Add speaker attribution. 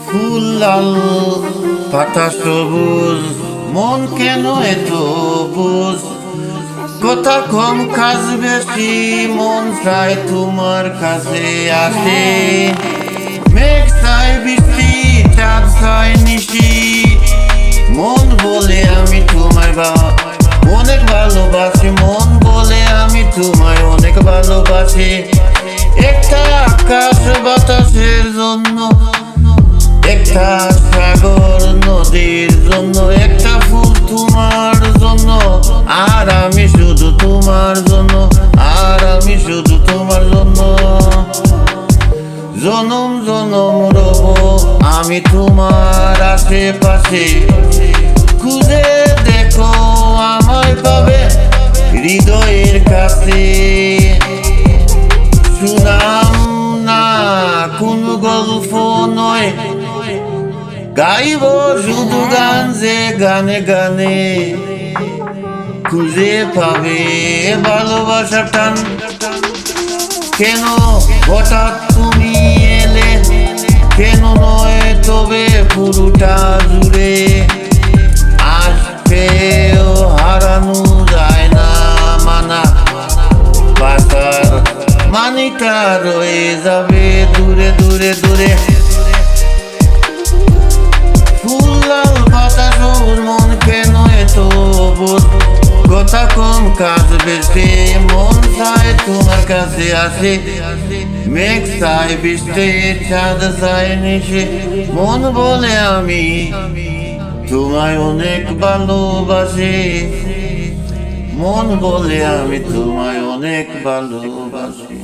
Speaker 1: ফুল লাল পাতা সবুজ, মন কেন এত বুঝ? কথা কম কাজ বেশি, মন চায় তোমার কাছে আসে। মেঘ চায় বৃষ্টি, চাঁদ চায় নিশি, মন বলে আমি তোমায় অনেক ভালোবাসি। মন বলে আমি তোমায় অনেক ভালোবাসি। একটা আকাশ বাতাসের জন্য, একটা সাগর নদীর জন্য, একটা ফুল তোমার জন্য, আর আমি শুধু তোমার জন্য, আর আমি শুধু তোমার জন্য। জনম জনম রব আমি তোমার আশেপাশে, খুঁজে দেখো আমায় পাবে হৃদয়ের কাছে। শুনাম না কোন গল্প নয়, গাইব শুধু গান যে গানে গানে খুঁজে পাবে ভালোবাসা টান। কেন হঠাৎ তুমি এলে, কেন নয় তবে পুরোটা জুড়ে? আসবেও হারানো যায় না মানা, বাসার মানিটা রয়ে যাবে দূরে দূরে দূরে। ফুল লাল পাতা সবুজ, মন কেন এত বোধ? কথা কম কাজ বেশি, মন চায় তোমার কাছে আসে। মেঘ চায় বৃষ্টি, চাঁদ চায় নিশে, মন বলে আমি তোমায় অনেক ভালোবাসি। মন বলে আমি তোমায় অনেক ভালোবাসি।